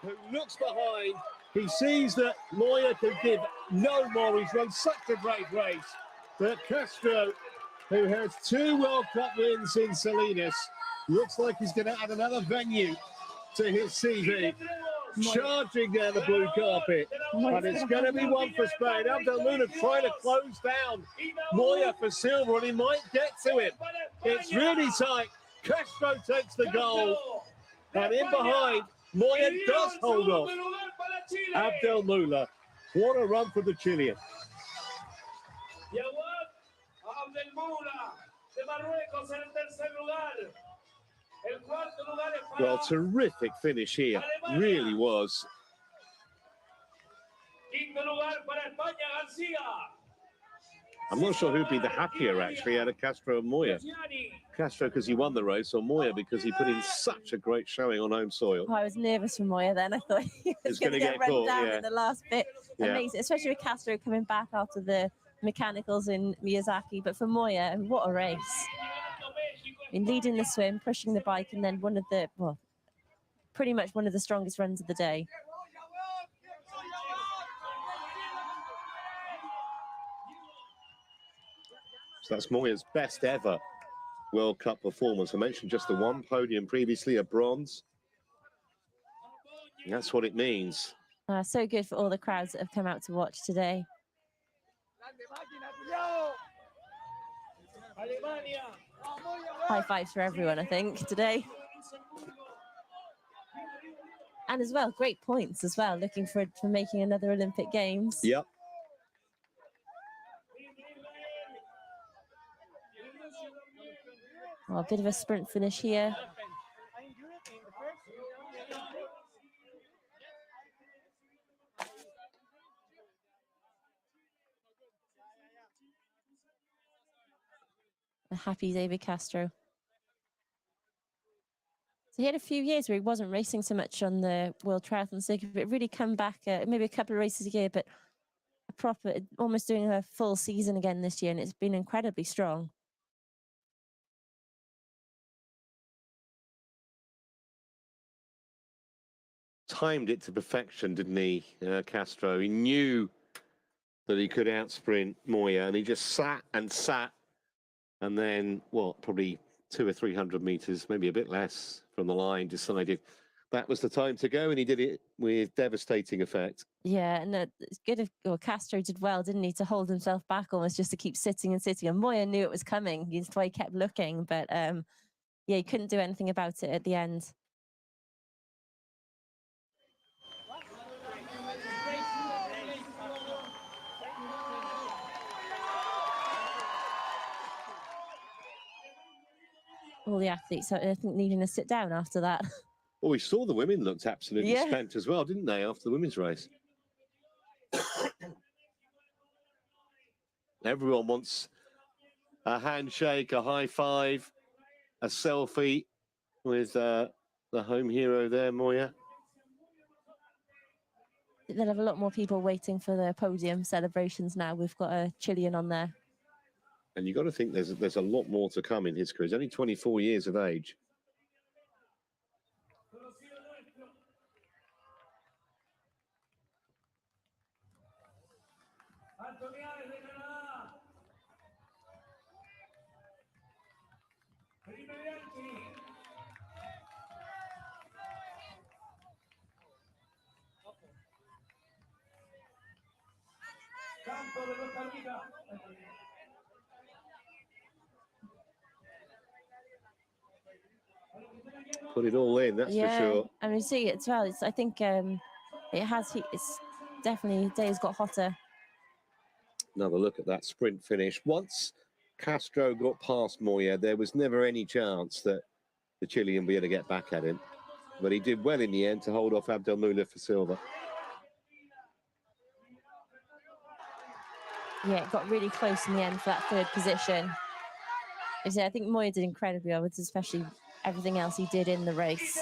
who looks behind. He sees that Moya can give no more. He's run such a great race. But Castro, who has 2 World Cup wins in Salinas, looks like he's going to add another venue to his CV. Charging down the blue carpet. And it's going to be one for Spain. Abdelmouna trying to close down Moya for silver, and he might get to him. It's really tight. Castro takes the goal. And in behind, Moya does hold off Abdelmouna. What a run for the Chilean. Well, terrific finish here. Really was. I'm not sure who'd be the happier, actually, out of Castro and Moya. Castro because he won the race, or Moya because he put in such a great showing on home soil. Oh, I was nervous for Moya then. I thought he was going to get run caught, down in the last bit. Yeah. Amazing, especially with Castro coming back after the mechanicals in Miyazaki. But for Moya, what a race. I mean, leading the swim, pushing the bike, and then one of the, well, pretty much one of the strongest runs of the day. So that's Moya's best ever World Cup performance. I mentioned just the one podium previously, a bronze. And that's what it means. So good for all the crowds that have come out to watch today. High fives for everyone, I think, today. And as well, great points as well, looking for making another Olympic Games. Yep. Oh, a bit of a sprint finish here. A happy David Castro. So he had a few years where he wasn't racing so much on the World Triathlon circuit, but really come back, maybe a couple of races a year, but a proper, almost doing a full season again this year, and it's been incredibly strong. Timed it to perfection, didn't he, Castro? He knew that he could outsprint Moya, and he just sat, and then, what, probably 200 or 300 meters, maybe a bit less from the line, decided that was the time to go, and he did it with devastating effect. Yeah, and it's good if Castro did well, didn't he, to hold himself back almost just to keep sitting and sitting. And Moya knew it was coming. That's why he kept looking, but yeah, he couldn't do anything about it at the end. All the athletes, I think, needing to sit down after that. Well, we saw the women looked absolutely spent as well, didn't they, after the women's race? Everyone wants a handshake, a high five, a selfie with the home hero there, Moya. They'll have a lot more people waiting for the podium celebrations now. We've got a Chilean on there. And you've got to think there's a lot more to come in his career. He's only 24 years of age. Put it all in, that's for sure. I mean, see it as well. I think it's definitely, day's got hotter. Another look at that sprint finish. Once Castro got past Moya, there was never any chance that the Chilean would be able to get back at him. But he did well in the end to hold off Abdelmouna for silver. Yeah, it got really close in the end for that third position. I think Moya did incredibly well, especially everything else he did in the race.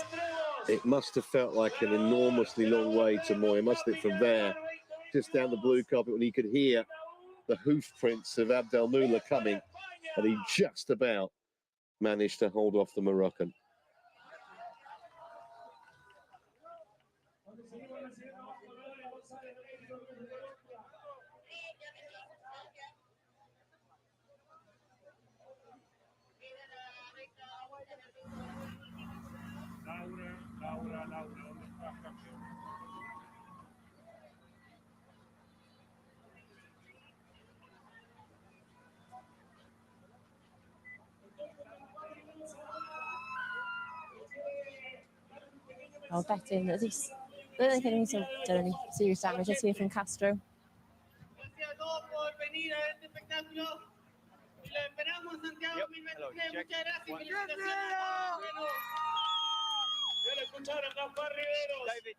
It must have felt like an enormously long way to Moya, must it, from there, just down the blue carpet, when he could hear the hoof prints of Abdelmouna coming, and he just about managed to hold off the Moroccan. I'll bet him that he's. I don't think anyone's done any serious damage. Let's hear from Castro. Gracias a todos por venir a este espectáculo. Y lo esperamos en Santiago 2023. Muchas gracias. Felicitaciones. Ya lo escucharon, Gaspar Riveros. David,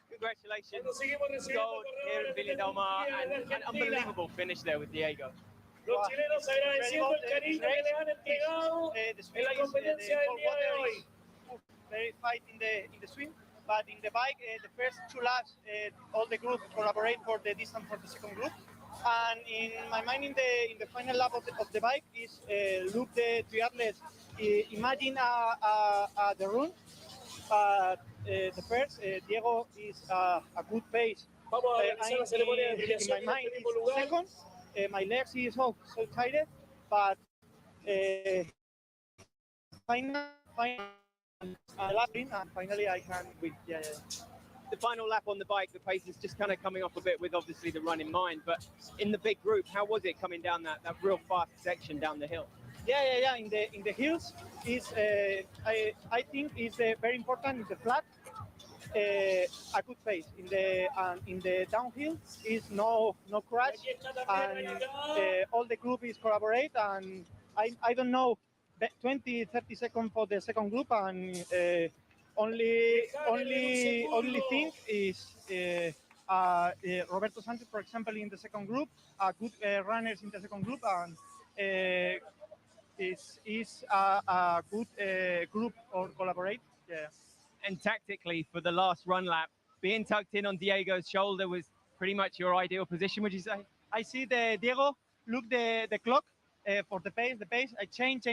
congratulations. Cuando seguimos recibiendo Gold here in Villa del Mar and an unbelievable finish there with Diego. los chilenos agradeciendo el cariño que le han entregado en la competencia del día de hoy. Very fight in the swim, but in the bike, the first 2 laps, all the group collaborate for the distance for the second group. And in my mind, in the final lap of the bike is look the triathletes. Imagine the run. The first, Diego is a good pace. Vamos a realizar la ceremonia de In premiación my en mind, este mismo is lugar. second. My legs is so tired, but finally I can win. Yeah. The final lap on the bike, the pace is just kind of coming off a bit with obviously the run in mind. But in the big group, how was it coming down that real fast section down the hill? Yeah. In the hills is I think is very important in the flat. A good pace in the downhill is no crash, and all the group is collaborate, and I don't know 20-30 seconds for the second group, and only thing is Roberto Santos, for example, in the second group, good runners in the second group, and is a good group or collaborate. Yeah. And tactically for the last run lap, being tucked in on Diego's shoulder was pretty much your ideal position, would you say? I see the Diego look the clock for the pace. I change.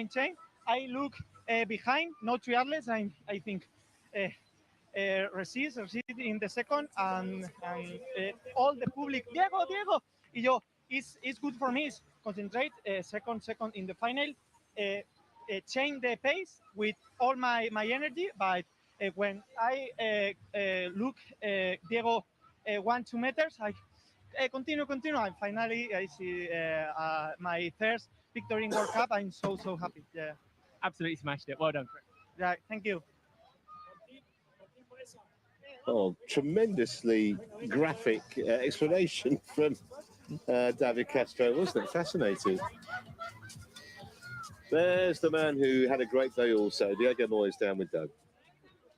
I look behind, no triathletes. I think resist in the second, and all the public Diego. Y yo, it's good for me. Concentrate second in the final. Change the pace with all my energy, but when I look Diego 1-2 meters, I continue, and finally I see my first victory in World Cup. I'm so happy. Yeah, Absolutely smashed it. Well done, Chris. yeah. Thank you. Oh, tremendously graphic explanation from David Castro, wasn't it? Fascinating. There's the man who had a great day also, Diego Moyes, down with Doug.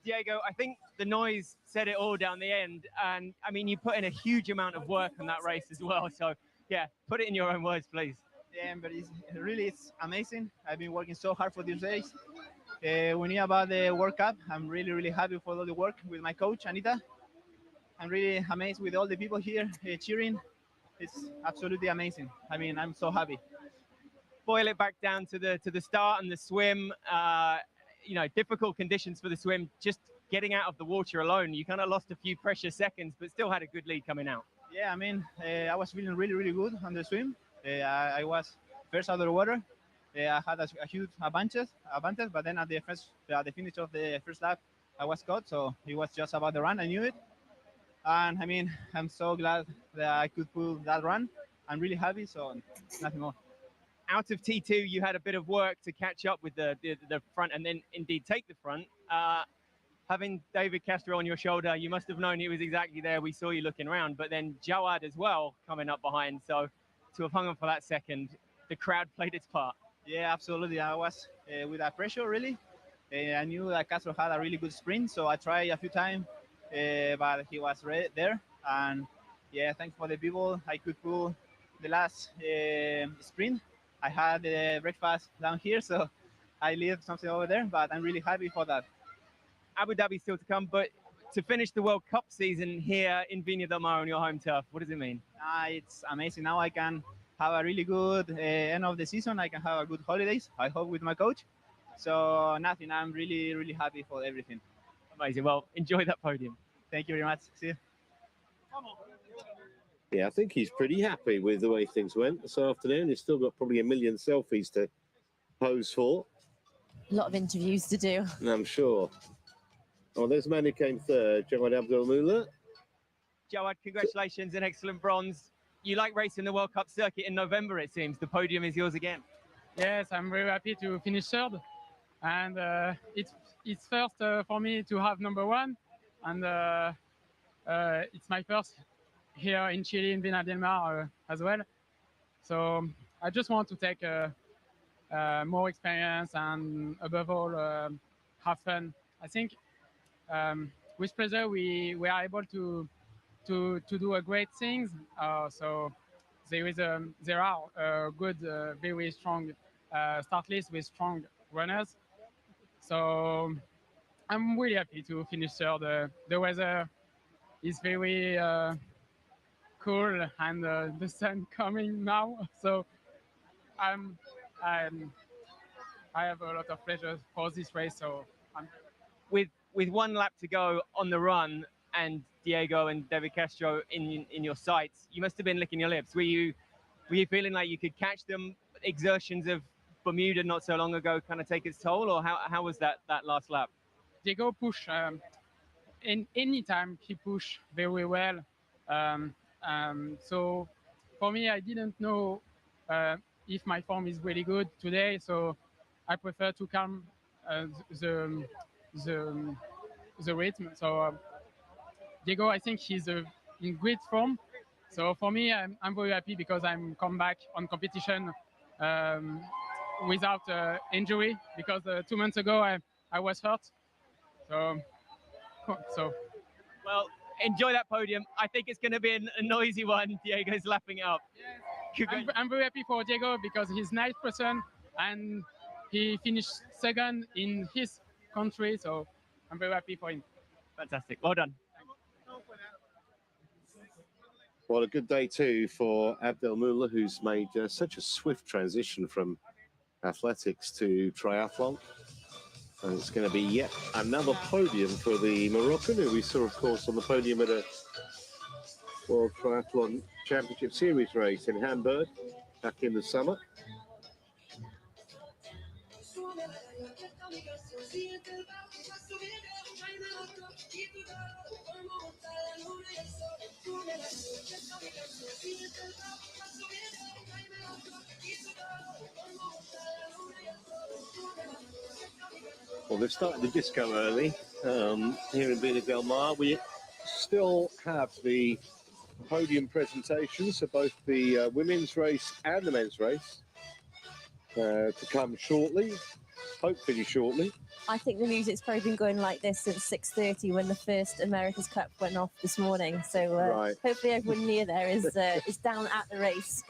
Diego, I think the noise said it all down the end. And I mean, you put in a huge amount of work on that race as well. So yeah, put it in your own words, please. Yeah, but it's amazing. I've been working so hard for these days. When you about the World Cup, I'm really happy for all the work with my coach, Anita. I'm really amazed with all the people here cheering. It's absolutely amazing. I mean, I'm so happy. Boil it back down to the start and the swim. Difficult conditions for the swim. Just getting out of the water alone, you kind of lost a few precious seconds, but still had a good lead coming out. Yeah, I mean, I was feeling really good on the swim. I was first out of the water. I had a huge advantage, but then at the finish of the first lap, I was caught. So it was just about the run. I knew it, and I mean, I'm so glad that I could pull that run. I'm really happy. So nothing more. Out of T2, you had a bit of work to catch up with the front and then indeed take the front. Having David Castro on your shoulder, you must have known he was exactly there. We saw you looking around, but then Jawad as well coming up behind. So to have hung on for that second, the crowd played its part. Yeah, absolutely. I was with that pressure, really. I knew that Castro had a really good sprint, so I tried a few times, but he was there. And yeah, thanks for the people. I could pull the last sprint. I had breakfast down here, so I leave something over there, but I'm really happy for that. Abu Dhabi still to come, but to finish the World Cup season here in Vina del Mar on your home turf, what does it mean? It's amazing. Now I can have a really good end of the season. I can have a good holidays, I hope, with my coach. So nothing, I'm really happy for everything. Amazing. Well, enjoy that podium. Thank you very much. See you. Yeah, I think he's pretty happy with the way things went this afternoon. He's still got probably a million selfies to pose for. A lot of interviews to do. I'm sure. Oh, there's a man who came third, Jawad Abdelmoulah. Jawad, congratulations, an excellent bronze. You like racing the World Cup circuit in November, it seems. The podium is yours again. Yes, I'm very happy to finish third, and it's first for me to have number one, and it's my first here in Chile in Vina del Mar as well. So I just want to take more experience and above all have fun. I think with pleasure we are able to do a great things. So there are good, very strong start list with strong runners. So I'm really happy to finish third. The weather is very cool and the sun coming now. So I have a lot of pleasure for this race. So with one lap to go on the run and Diego and David Castro in your sights, you must have been licking your lips. Were you feeling like you could catch them? Exertions of Bermuda not so long ago kind of take its toll, or how was that last lap? Diego push in any time he push very well. So for me, I didn't know if my form is really good today. So I prefer to calm the rhythm. So Diego, I think he's in great form. So for me, I'm very happy because I'm come back on competition without injury, because 2 months ago I was hurt. So Well, enjoy that podium. I think it's going to be a noisy one. Diego's lapping it up. I'm very happy for Diego because he's a nice person and he finished second in his country. So I'm very happy for him. Fantastic. Well done. Well, a good day too for Abdelmoulah, who's made such a swift transition from athletics to triathlon. And it's going to be yet another podium for the Moroccan, who we saw, of course, on the podium at a World Triathlon Championship Series race in Hamburg back in the summer. Well, they've started the disco early here in Vina del Mar. We still have the podium presentations of both the women's race and the men's race to come shortly, hopefully shortly. I think the music's probably been going like this since 6:30 when the first America's Cup went off this morning. So Right. hopefully everyone near there is down at the race.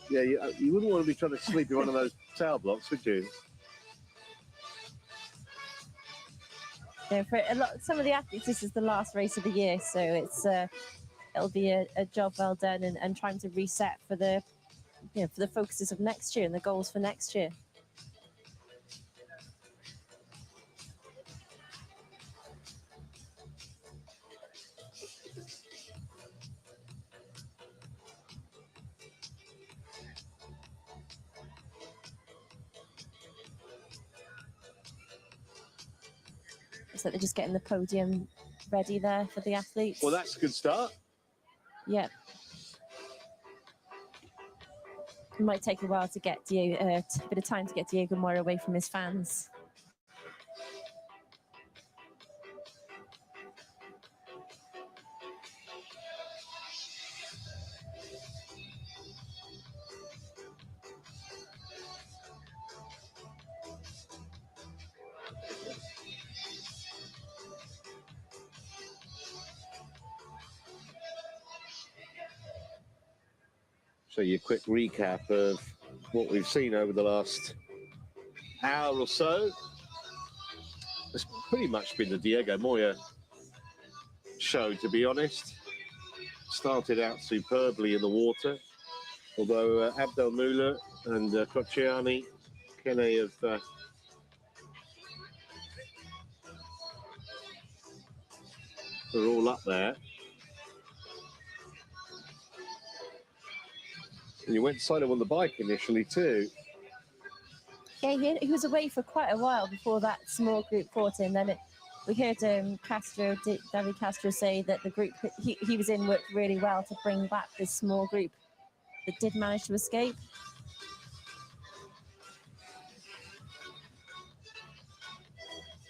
Yeah, you wouldn't want to be trying to sleep in one of those tower blocks, would you? You know, for some of the athletes, this is the last race of the year, so it'll be a job well done and trying to reset for the focuses of next year and the goals for next year. So they're just getting the podium ready there for the athletes. Well, that's a good start. Yeah. It might take a while to get Diego, a bit of time to get Diego more away from his fans. So your quick recap of what we've seen over the last hour or so. It's pretty much been the Diego Moya show, to be honest. Started out superbly in the water, although Abdelmoulah and Crociani, Kene They're all up there. And you went solo on the bike initially too. Yeah, he was away for quite a while before that small group caught him. Then we heard David Castro say that the group he was in worked really well to bring back this small group that did manage to escape.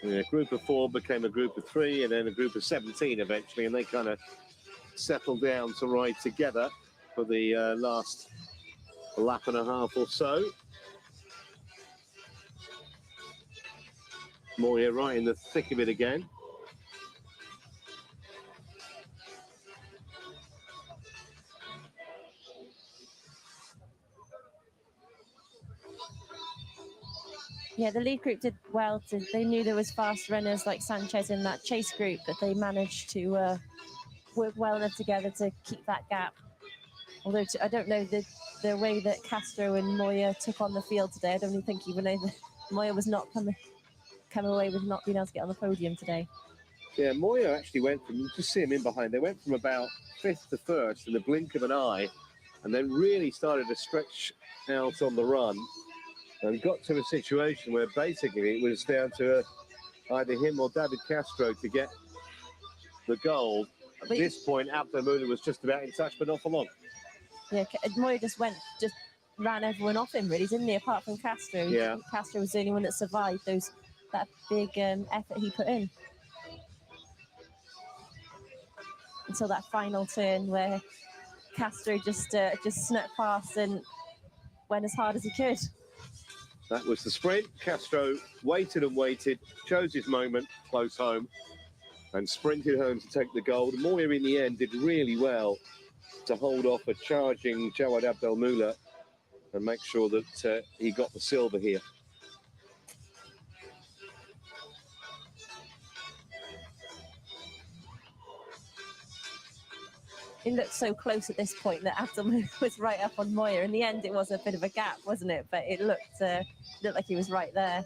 Yeah, a group of 4 became a group of 3 and then a group of 17 eventually, and they kind of settled down to ride together for the last lap and a half or so. Moya right in the thick of it again. Yeah, the lead group did well. They knew there was fast runners like Sanchez in that chase group, but they managed to work well enough together to keep that gap. Although I don't know the way that Castro and Moya took on the field today. I don't even think even though Moya was not come away with not being able to get on the podium today. Yeah, Moya actually went from, you just see him in behind, they went from about 5th to 1st in the blink of an eye, and then really started to stretch out on the run and got to a situation where basically it was down to either him or David Castro to get the gold. At this point, Abdelmoula was just about in touch, but not for long. Yeah, Moya just ran everyone off him, really, didn't he? Apart from Castro. Yeah. Castro was the only one that survived that big effort he put in. Until that final turn where Castro just snuck past and went as hard as he could. That was the sprint. Castro waited and waited, chose his moment close home, and sprinted home to take the gold. Moya in the end did really well to hold off a charging Jawad Abdelmoula and make sure that he got the silver here. It looked so close at this point that Abdelmoula was right up on Moya. In the end, it was a bit of a gap, wasn't it? But it looked like he was right there.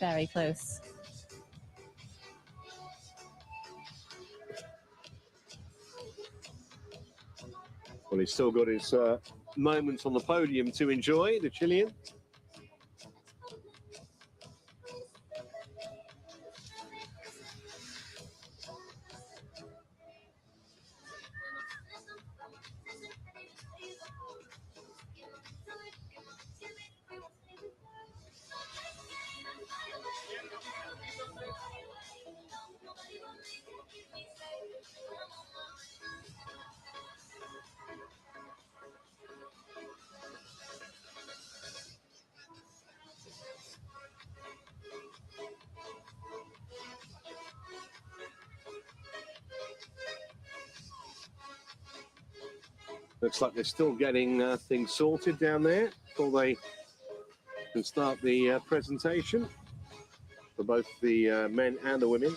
Very close. Well, he's still got his moments on the podium to enjoy, the Chilean. Looks like they're still getting things sorted down there before they can start the presentation for both the men and the women.